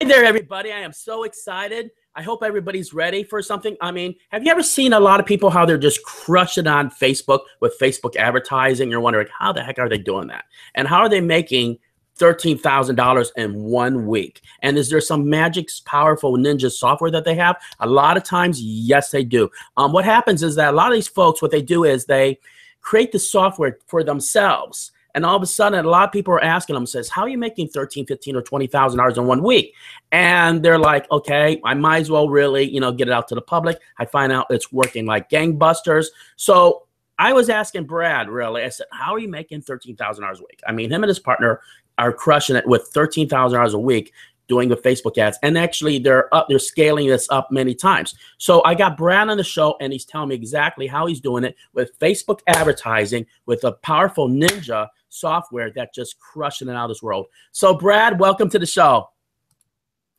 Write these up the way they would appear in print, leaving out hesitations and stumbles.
Hey there, everybody. I am so excited. I hope everybody's ready for something. I mean, have you ever seen a lot of people how they're just crushing on Facebook with Facebook advertising? You're wondering, how the heck are they doing that? And how are they making $13,000 in 1 week? And is there some magic, powerful ninja software that they have? A lot of times, yes, they do. What happens is that a lot of these folks, what they do is they create the software for themselves. And all of a sudden, a lot of people are asking them, says, how are you making $13,000, $15,000, or $20,000 in 1 week? And they're like, okay, I might as well really, get it out to the public. I find out it's working like gangbusters. So I was asking Brad, really, I said, how are you making $13,000 a week? I mean, him and his partner are crushing it with $13,000 a week doing the Facebook ads. And actually, they're scaling this up many times. So I got Brad on the show, and he's telling me exactly how he's doing it with Facebook advertising with a powerful ninja software that just crushing it out of this world. So Brad, welcome to the show.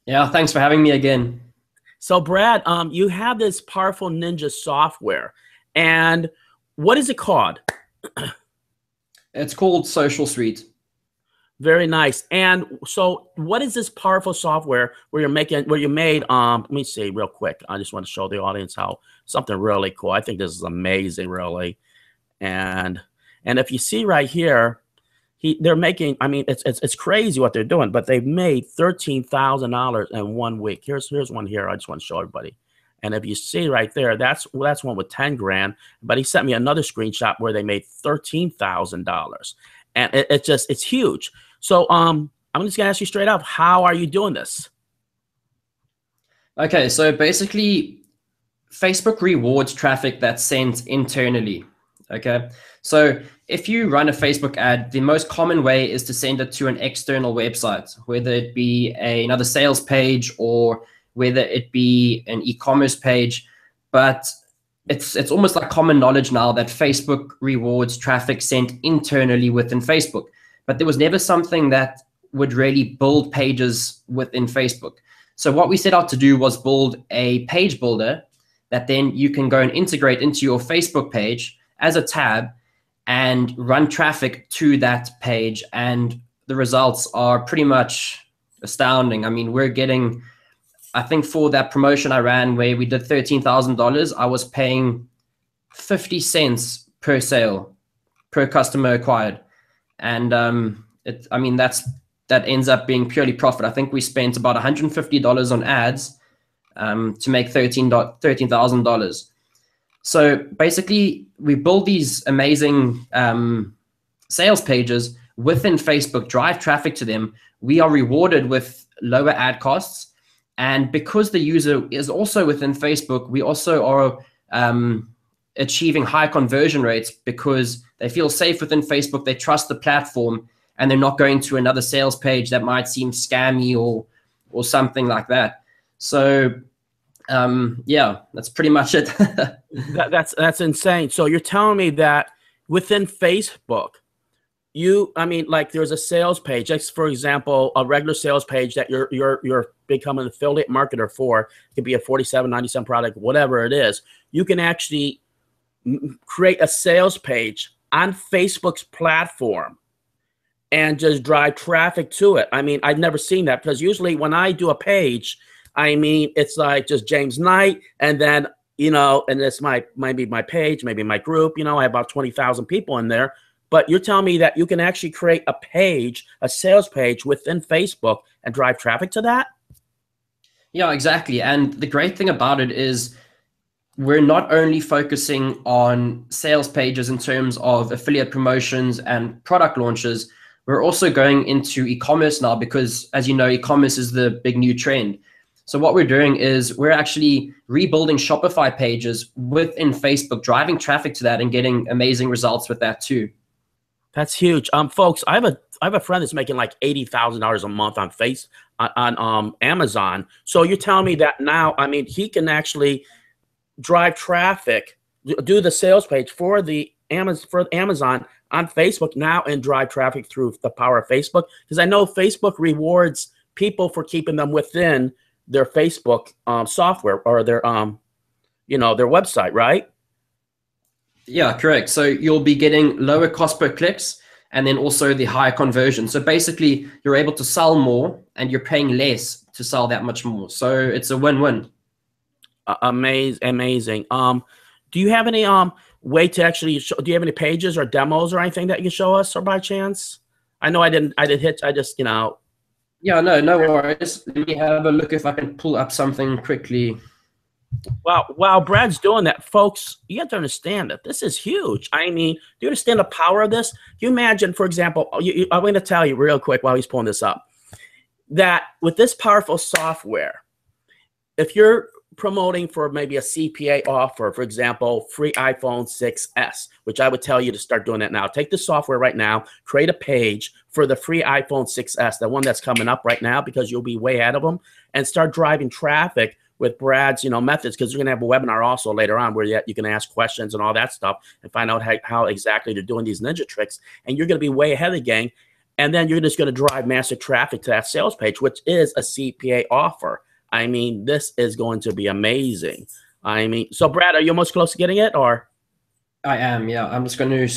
Yeah, thanks for having me again. So Brad, you have this powerful ninja software, and what is it called? It's called Social Suite. Very nice. And so what is this powerful software where you made, let me see real quick. I just want to show the audience how something really cool. I think this is amazing, really. And if you see right here, they're making, I mean, it's crazy what they're doing, but they've made $13,000 in 1 week. Here's one here. I just want to show everybody. And if you see right there, that's one with 10 grand, but he sent me another screenshot where they made $13,000. And it's huge. So I'm just gonna ask you straight up, how are you doing this? Okay, so basically Facebook rewards traffic that's sent internally. Okay, so if you run a Facebook ad, the most common way is to send it to an external website, whether it be another sales page or whether it be an e-commerce page. But it's almost like common knowledge now that Facebook rewards traffic sent internally within Facebook. But there was never something that would really build pages within Facebook. So what we set out to do was build a page builder that then you can go and integrate into your Facebook page as a tab and run traffic to that page. And the results are pretty much astounding. I mean, we're getting, I think for that promotion I ran where we did $13,000, I was paying 50 cents per sale, per customer acquired. And I mean, that ends up being purely profit. I think we spent about $150 on ads to make $13,000. So basically, we build these amazing sales pages within Facebook, drive traffic to them. We are rewarded with lower ad costs. And because the user is also within Facebook, we also are achieving high conversion rates because they feel safe within Facebook, they trust the platform, and they're not going to another sales page that might seem scammy or something like that. So yeah, that's pretty much it. That's insane. So you're telling me that within Facebook, I mean, like there's a sales page, like for example, a regular sales page that you're becoming an affiliate marketer for. It could be a $47.97 product, whatever it is. You can actually create a sales page on Facebook's platform and just drive traffic to it. I mean, I've never seen that because usually when I do a page, I mean, it's like just James Knight, and then, and this might be my page, maybe my group, I have about 20,000 people in there. But you're telling me that you can actually create a page, a sales page within Facebook and drive traffic to that? Yeah, exactly. And the great thing about it is we're not only focusing on sales pages in terms of affiliate promotions and product launches, we're also going into e-commerce now because, as you know, e-commerce is the big new trend. So what we're doing is we're actually rebuilding Shopify pages within Facebook, driving traffic to that and getting amazing results with that too. That's huge. Folks, I have a friend that's making like $80,000 a month on Amazon. So you're telling me that now, I mean, he can actually drive traffic, do the sales page for Amazon on Facebook now and drive traffic through the power of Facebook? Because I know Facebook rewards people for keeping them within their Facebook software or their their website, right? Yeah, correct. So you'll be getting lower cost per clicks and then also the higher conversion. So basically, you're able to sell more and you're paying less to sell that much more. So it's a win-win. Amazing. Do you have any way to actually show, do you have any pages or demos or anything that you can show us, or by chance? I know I just, you know. Yeah, no worries. Let me have a look if I can pull up something quickly. Well, while Brad's doing that, folks, you have to understand that this is huge. I mean, do you understand the power of this? You imagine, for example, I'm going to tell you real quick while he's pulling this up, that with this powerful software, if you're promoting for maybe a CPA offer, for example, free iPhone 6s, which I would tell you to start doing that now. Take the software right now, create a page for the free iPhone 6s, the one that's coming up right now, because you'll be way ahead of them, and start driving traffic with Brad's, you know, methods, because you're going to have a webinar also later on where you can ask questions and all that stuff and find out how exactly they're doing these ninja tricks, and you're going to be way ahead of the game. And then you're just going to drive massive traffic to that sales page, which is a CPA offer. I mean, this is going to be amazing. I mean, so Brad, are you almost close to getting it, or? I am, yeah. I'm just going to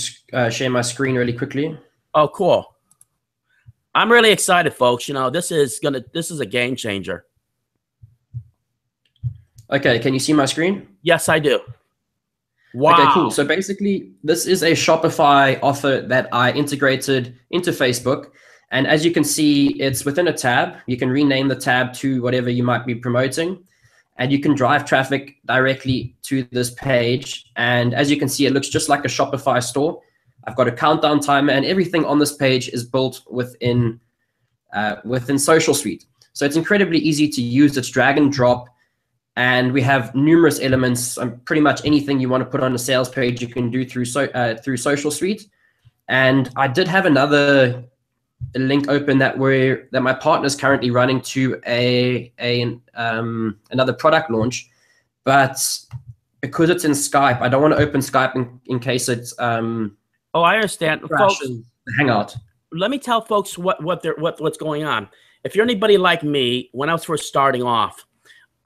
share my screen really quickly. Oh, cool. I'm really excited, folks. You know, this is a game changer. Okay, can you see my screen? Yes, I do. Wow. Okay, cool. So basically, this is a Shopify offer that I integrated into Facebook. And as you can see, it's within a tab. You can rename the tab to whatever you might be promoting. And you can drive traffic directly to this page. And as you can see, it looks just like a Shopify store. I've got a countdown timer, and everything on this page is built within Social Suite. So it's incredibly easy to use. It's drag and drop. And we have numerous elements. Pretty much anything you want to put on a sales page, you can do through Social Suite. And I did have another link open that my partner's currently running to another product launch, but because it's in Skype, I don't want to open Skype in case it's oh, I understand, folks. Hangout. Let me tell folks what's going on. If you're anybody like me, when I was first starting off,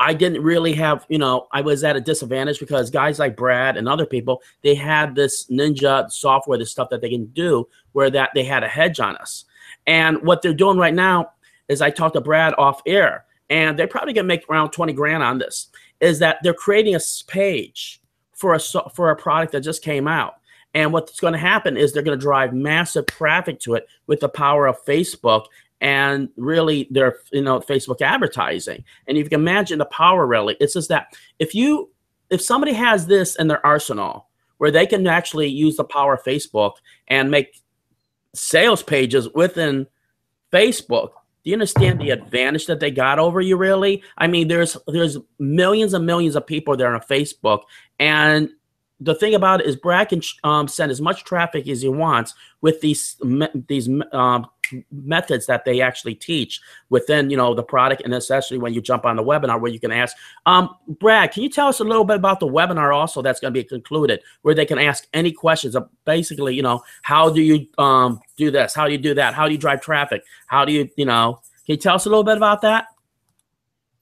I didn't really have, you know, I was at a disadvantage because guys like Brad and other people, they had this ninja software, this stuff that they can do where that they had a hedge on us. And what they're doing right now is, I talked to Brad off air, and they're probably going to make around 20 grand on this, is that they're creating a page for a product that just came out. And what's going to happen is they're going to drive massive traffic to it with the power of Facebook and really their, you know, Facebook advertising. And if you can imagine the power, really, it's just that if somebody has this in their arsenal where they can actually use the power of Facebook and make sales pages within Facebook, do you understand the advantage that they got over you, really? I mean, there's millions and millions of people there on Facebook, and the thing about it is Brad can send as much traffic as he wants with these methods that they actually teach within, you know, the product, and especially when you jump on the webinar where you can ask. Brad, can you tell us a little bit about the webinar also that's going to be concluded, where they can ask any questions of basically, you know, how do you do this? How do you do that? How do you drive traffic? How do you, you know, can you tell us a little bit about that?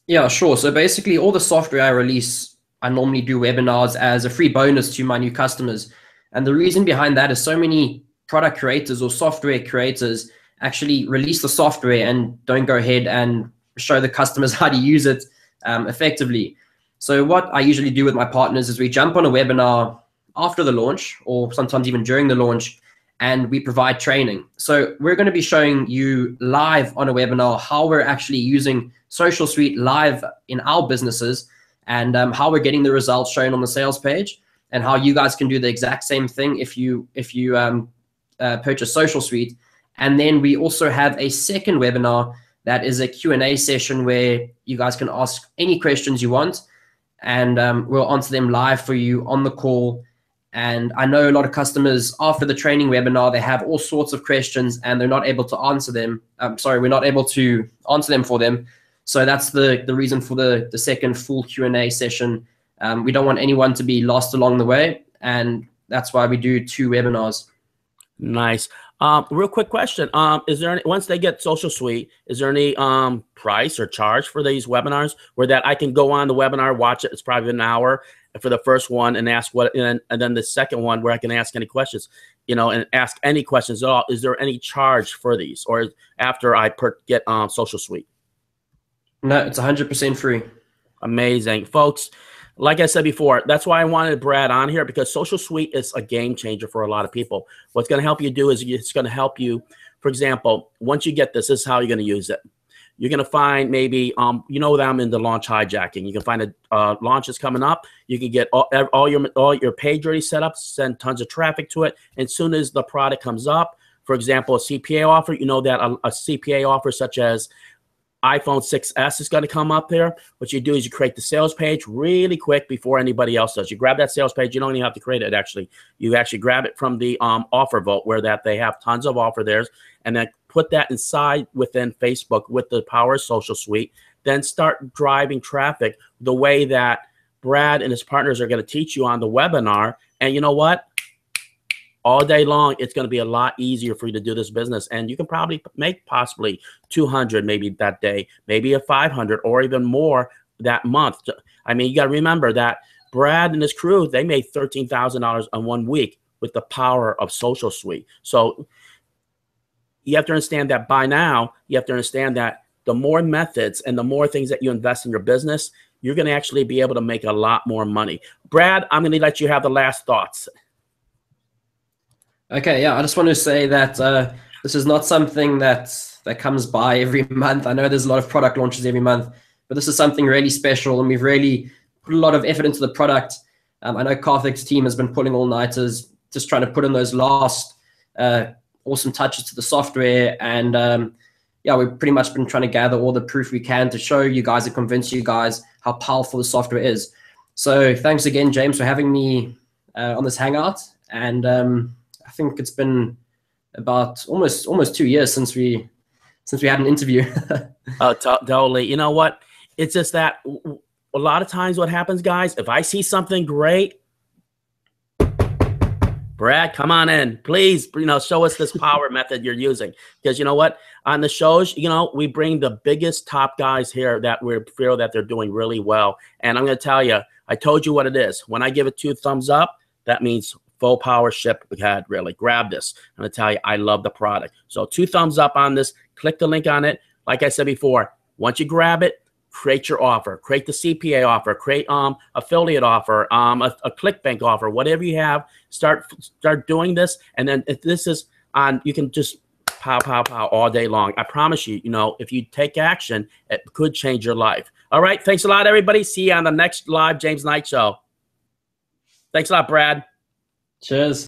Yeah, sure. So basically all the software I release, I normally do webinars as a free bonus to my new customers. And the reason behind that is so many product creators or software creators actually release the software and don't go ahead and show the customers how to use it effectively. So what I usually do with my partners is we jump on a webinar after the launch, or sometimes even during the launch, and we provide training. So we're going to be showing you live on a webinar how we're actually using Social Suite live in our businesses, and how we're getting the results shown on the sales page, and how you guys can do the exact same thing if you purchase Social Suite. And then we also have a second webinar that is a Q&A session where you guys can ask any questions you want, and we'll answer them live for you on the call. And I know a lot of customers after the training webinar, they have all sorts of questions and they're not able to answer them. We're not able to answer them for them. So that's the reason for the second full Q&A session. We don't want anyone to be lost along the way, and that's why we do 2 webinars. Nice. Real quick question. Is there any, once they get Social Suite, is there any price or charge for these webinars where that I can go on the webinar, watch it? It's probably an hour for the first one and ask what, and then the second one where I can ask any questions. you know, and ask any questions at all. Is there any charge for these, or after I get Social Suite? No, it's 100% free. Amazing, folks. Like I said before, that's why I wanted Brad on here, because Social Suite is a game changer for a lot of people. What's going to help you do is it's going to help you. For example, once you get this is how you're going to use it. You're going to find maybe, you know, that I'm into launch hijacking. You can find a launch is coming up. You can get all your page already set up, send tons of traffic to it. And as soon as the product comes up, for example, a CPA offer, you know that a CPA offer such as iPhone 6s is going to come up there. What you do is you create the sales page really quick before anybody else does. You grab that sales page. You don't even have to create it, actually. You actually grab it from the offer vault, where that they have tons of offer there, and then put that inside within Facebook with the Power of Social Suite. Then start driving traffic the way that Brad and his partners are going to teach you on the webinar. And you know what? All day long, it's going to be a lot easier for you to do this business. And you can probably make possibly 200 maybe that day, maybe a 500 or even more that month. I mean, you got to remember that Brad and his crew, they made $13,000 in 1 week with the Power of Social Suite. So you have to understand that by now, you have to understand that the more methods and the more things that you invest in your business, you're going to actually be able to make a lot more money. Brad, I'm going to let you have the last thoughts. Okay, yeah, I just want to say that this is not something that comes by every month. I know there's a lot of product launches every month, but this is something really special, and we've really put a lot of effort into the product. I know Karthik's team has been pulling all-nighters, just trying to put in those last awesome touches to the software, and yeah, we've pretty much been trying to gather all the proof we can to show you guys and convince you guys how powerful the software is. So thanks again, James, for having me on this Hangout, and I think it's been about almost 2 years since we had an interview. Oh, totally. You know what? It's just that a lot of times what happens, guys, if I see something great, Brad, come on in, please. You know, show us this power method you're using, because you know what? On the shows, you know, we bring the biggest top guys here that we feel that they're doing really well. And I'm going to tell you, I told you what it is. When I give it 2 thumbs up, that means full power ship ahead, really. Grab this. I'm going to tell you, I love the product. So 2 thumbs up on this. Click the link on it. Like I said before, once you grab it, create your offer. Create the CPA offer. Create affiliate offer, a ClickBank offer, whatever you have. Start doing this. And then if this is on, you can just pow, pow, pow all day long. I promise you, you know, if you take action, it could change your life. All right. Thanks a lot, everybody. See you on the next live James Knight Show. Thanks a lot, Brad. Cheers.